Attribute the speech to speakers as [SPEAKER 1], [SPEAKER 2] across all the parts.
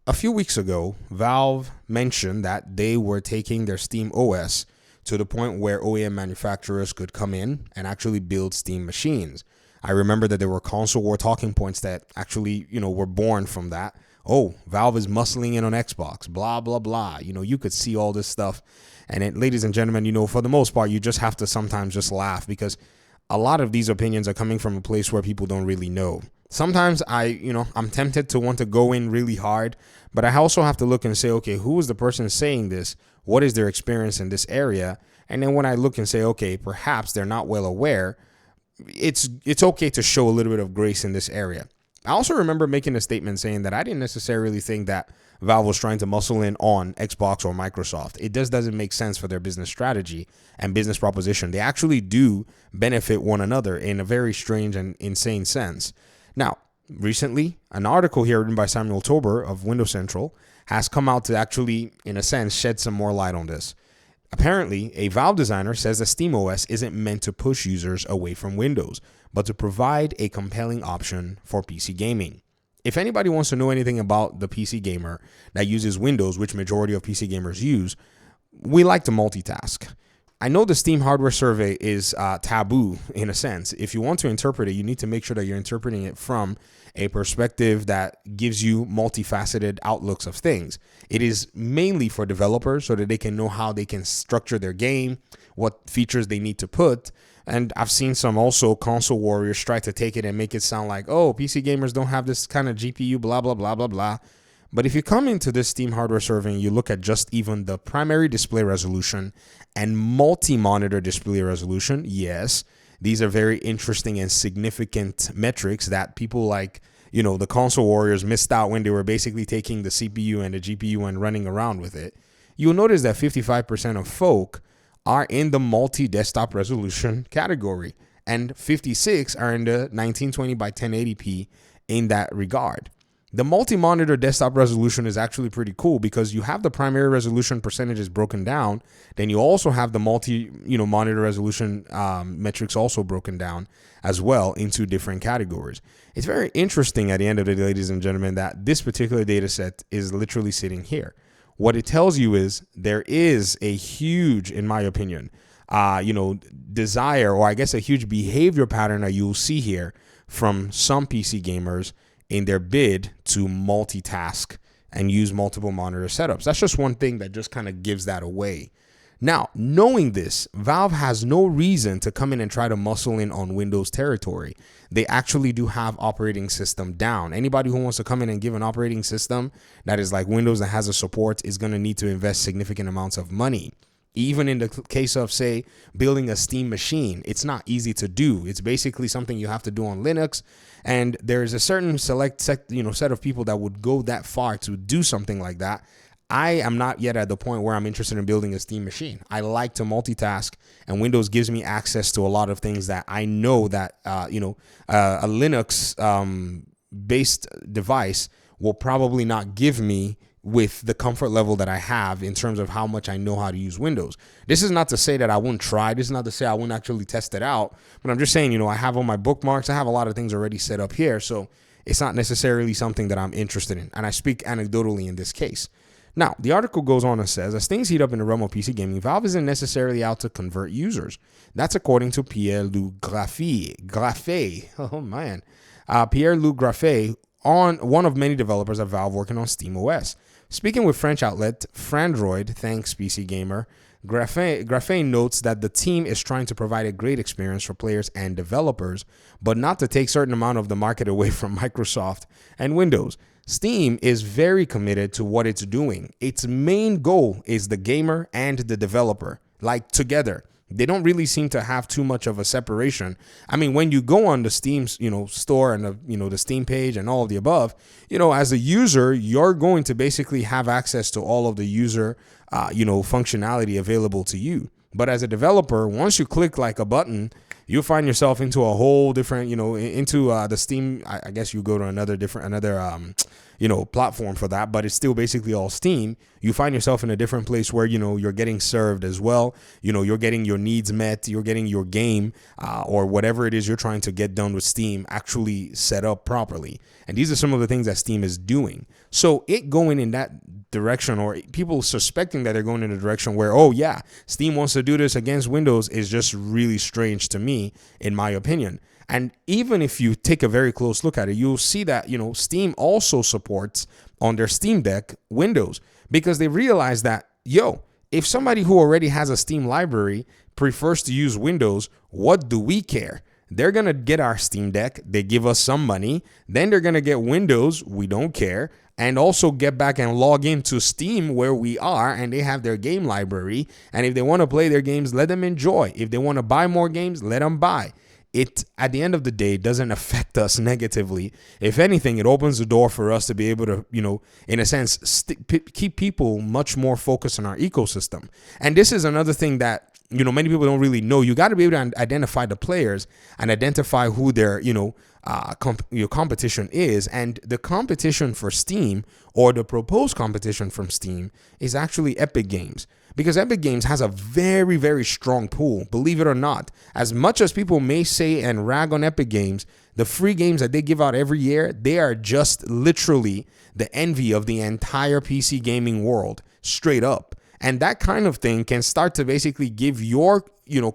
[SPEAKER 1] A few weeks ago, Valve mentioned that they were taking their Steam OS to the point where OEM manufacturers could come in and actually build Steam machines. I remember that there were console war talking points that actually, were born from that. Oh, Valve is muscling in on Xbox, blah, blah, blah. You could see all this stuff. And it, ladies and gentlemen, for the most part, you just have to sometimes just laugh because a lot of these opinions are coming from a place where people don't really know. Sometimes I'm tempted to want to go in really hard, but I also have to look and say, okay, who is the person saying this? What is their experience in this area? And then when I look and say, okay, perhaps they're not well aware, it's okay to show a little bit of grace in this area. I also remember making a statement saying that I didn't necessarily think that Valve was trying to muscle in on Xbox or Microsoft. It just doesn't make sense for their business strategy and business proposition. They actually do benefit one another in a very strange and insane sense. Now, recently, an article here written by Samuel Tober of Windows Central has come out to actually, in a sense, shed some more light on this. Apparently, a Valve designer says that SteamOS isn't meant to push users away from Windows, but to provide a compelling option for PC gaming. If anybody wants to know anything about the PC gamer that uses Windows, which majority of PC gamers use, we like to multitask. I know the Steam hardware survey is taboo in a sense. If you want to interpret it, you need to make sure that you're interpreting it from a perspective that gives you multifaceted outlooks of things. It is mainly for developers so that they can know how they can structure their game, what features they need to put. And I've seen some also console warriors try to take it and make it sound like, oh, PC gamers don't have this kind of GPU, blah, blah, blah, blah, blah. But if you come into this Steam hardware survey and you look at just even the primary display resolution and multi-monitor display resolution, yes, these are very interesting and significant metrics that people like, the console warriors missed out when they were basically taking the CPU and the GPU and running around with it. You'll notice that 55% of folk are in the multi-desktop resolution category, and 56 are in the 1920 by 1080p in that regard. The multi-monitor desktop resolution is actually pretty cool because you have the primary resolution percentages broken down. Then you also have the monitor resolution metrics also broken down as well into different categories. It's very interesting at the end of the day, ladies and gentlemen, that this particular data set is literally sitting here. What it tells you is there is a huge, in my opinion, desire, or I guess a huge behavior pattern that you'll see here from some PC gamers in their bid to multitask and use multiple monitor setups. That's just one thing that just kind of gives that away. Now, knowing this, Valve has no reason to come in and try to muscle in on Windows territory. They actually do have operating system down. Anybody who wants to come in and give an operating system that is like Windows that has a support is going to need to invest significant amounts of money. Even in the case of, say, building a Steam machine, it's not easy to do. It's basically something you have to do on Linux. And there's a certain select set of people that would go that far to do something like that. I am not yet at the point where I'm interested in building a Steam machine. I like to multitask, and Windows gives me access to a lot of things that I know that, a Linux based device will probably not give me with the comfort level that I have in terms of how much I know how to use Windows. This is not to say that I wouldn't try. This is not to say I wouldn't actually test it out. But I'm just saying, I have all my bookmarks. I have a lot of things already set up here. So it's not necessarily something that I'm interested in. And I speak anecdotally in this case. Now, the article goes on and says, as things heat up in the realm of PC gaming, Valve isn't necessarily out to convert users. That's according to Pierre-Luc Graffet. Oh, man. Pierre-Luc Graffet, one of many developers at Valve working on SteamOS. Speaking with French outlet Frandroid, thanks PC Gamer, Graffet notes that the team is trying to provide a great experience for players and developers, but not to take certain amount of the market away from Microsoft and Windows. Steam is very committed to what it's doing. Its main goal is the gamer and the developer, like together. They don't really seem to have too much of a separation. I mean, when you go on the Steam, store and the Steam page and all of the above, as a user, you're going to basically have access to all of the user, functionality available to you. But as a developer, once you click like a button, you find yourself into a whole different, into the Steam. I guess you go to another platform for that, but it's still basically all Steam. You find yourself in a different place where, you're getting served as well. You're getting your needs met. You're getting your game or whatever it is you're trying to get done with Steam actually set up properly. And these are some of the things that Steam is doing. So it going in that direction, or people suspecting that they're going in a direction where, oh yeah, Steam wants to do this against Windows, is just really strange to me, in my opinion. And even if you take a very close look at it, you'll see that, Steam also supports on their Steam Deck Windows, because they realize that, if somebody who already has a Steam library prefers to use Windows, what do we care? They're going to get our Steam Deck. They give us some money. Then they're going to get Windows. We don't care. And also get back and log into Steam where we are, and they have their game library. And if they want to play their games, let them enjoy. If they want to buy more games, let them buy. It, at the end of the day, doesn't affect us negatively. If anything, it opens the door for us to be able to, in a sense, keep people much more focused on our ecosystem. And this is another thing that, many people don't really know. You got to be able to identify the players and identify who their, your competition is. And the competition for Steam, or the proposed competition from Steam, is actually Epic Games. Because Epic Games has a very, very strong pool, believe it or not. As much as people may say and rag on Epic Games, the free games that they give out every year, they are just literally the envy of the entire PC gaming world, straight up. And that kind of thing can start to basically give your,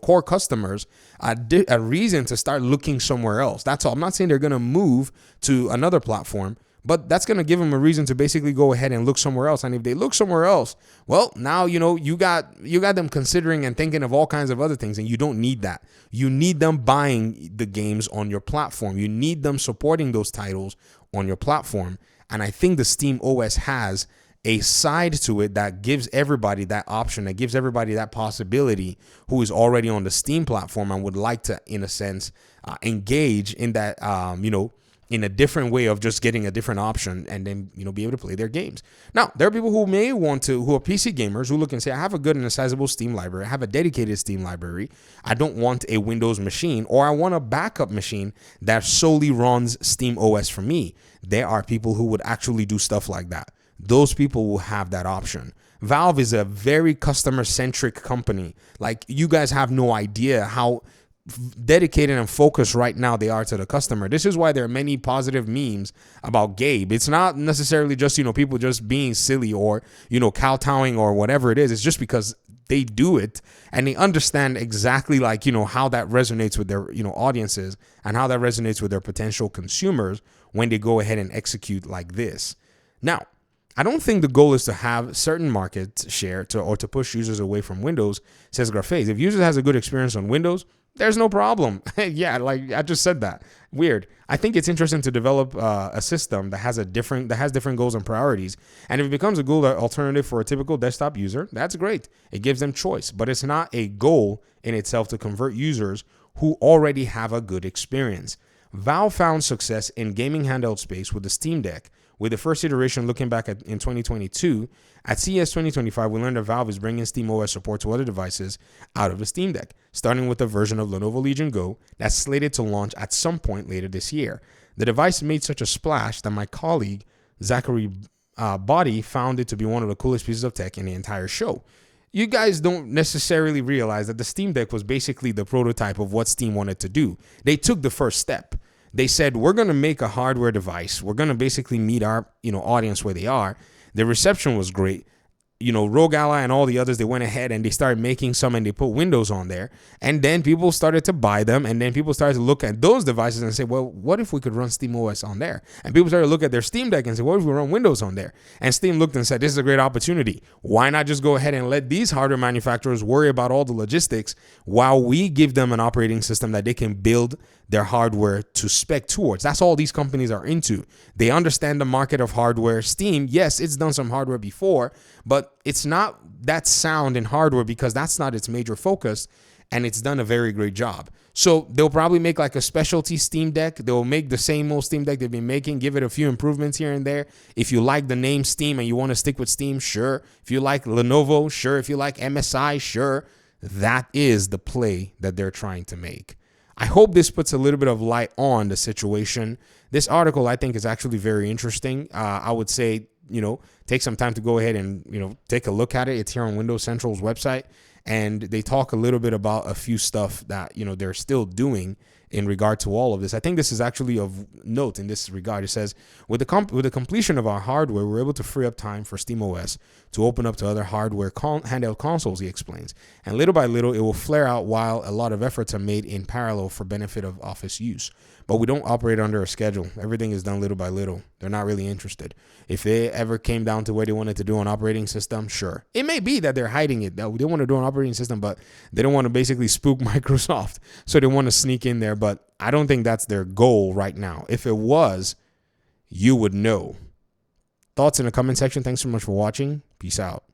[SPEAKER 1] core customers a reason to start looking somewhere else. That's all. I'm not saying they're going to move to another platform, but that's going to give them a reason to basically go ahead and look somewhere else. And if they look somewhere else, well, now, you got them considering and thinking of all kinds of other things, and you don't need that. You need them buying the games on your platform. You need them supporting those titles on your platform. And I think the Steam OS has a side to it that gives everybody that option, that gives everybody that possibility who is already on the Steam platform and would like to, in a sense, engage in that, in a different way of just getting a different option, and then, be able to play their games. Now, there are people who may want to, who are PC gamers, who look and say, I have a good and a sizable Steam library. I have a dedicated Steam library. I don't want a Windows machine, or I want a backup machine that solely runs Steam OS for me. There are people who would actually do stuff like that. Those people will have that option. Valve is a very customer-centric company. Like, you guys have no idea how dedicated and focused right now they are to the customer. This is why there are many positive memes about Gabe. It's not necessarily just, people just being silly or, kowtowing or whatever it is. It's just because they do it and they understand exactly how that resonates with their, audiences, and how that resonates with their potential consumers when they go ahead and execute like this. Now, I don't think the goal is to have certain market share or to push users away from Windows, says Graphaze. If users has a good experience on Windows, there's no problem. Yeah, like I just said that. Weird. I think it's interesting to develop a system that has different goals and priorities. And if it becomes a goal alternative for a typical desktop user, that's great. It gives them choice, but it's not a goal in itself to convert users who already have a good experience. Valve found success in gaming handheld space with the Steam Deck, with the first iteration looking back in 2022. At CES 2025, we learned that Valve is bringing SteamOS support to other devices out of the Steam Deck, starting with a version of Lenovo Legion Go that's slated to launch at some point later this year. The device made such a splash that my colleague, Zachary Body, found it to be one of the coolest pieces of tech in the entire show. You guys don't necessarily realize that the Steam Deck was basically the prototype of what Steam wanted to do. They took the first step. They said, we're going to make a hardware device. We're going to basically meet our, audience where they are. The reception was great. Rogue Ally and all the others, they went ahead and they started making some and they put Windows on there. And then people started to buy them. And then people started to look at those devices and say, well, what if we could run SteamOS on there? And people started to look at their Steam Deck and say, what if we run Windows on there? And Steam looked and said, this is a great opportunity. Why not just go ahead and let these hardware manufacturers worry about all the logistics while we give them an operating system that they can build their hardware to spec towards? That's all these companies are into. They understand the market of hardware. Steam, yes, it's done some hardware before, but it's not that sound in hardware because that's not its major focus, and it's done a very great job. So they'll probably make like a specialty Steam Deck. They'll make the same old Steam Deck they've been making, give it a few improvements here and there. If you like the name Steam and you want to stick with Steam, sure. If you like Lenovo, sure. If you like MSI, sure. That is the play that they're trying to make. I hope this puts a little bit of light on the situation. This article, I think, is actually very interesting. I would say, take some time to go ahead and, take a look at it. It's here on Windows Central's website. And they talk a little bit about a few stuff that, they're still doing in regard to all of this. I think this is actually of note in this regard. It says, with the completion of our hardware, we're able to free up time for SteamOS to open up to other hardware handheld consoles, he explains. And little by little, it will flare out while a lot of efforts are made in parallel for benefit of Office use. But we don't operate under a schedule. Everything is done little by little. They're not really interested. If they ever came down to where they wanted to do an operating system, sure. It may be that they're hiding it. They want to do an operating system, but they don't want to basically spook Microsoft. So they want to sneak in there. But I don't think that's their goal right now. If it was, you would know. Thoughts in the comment section. Thanks so much for watching. Peace out.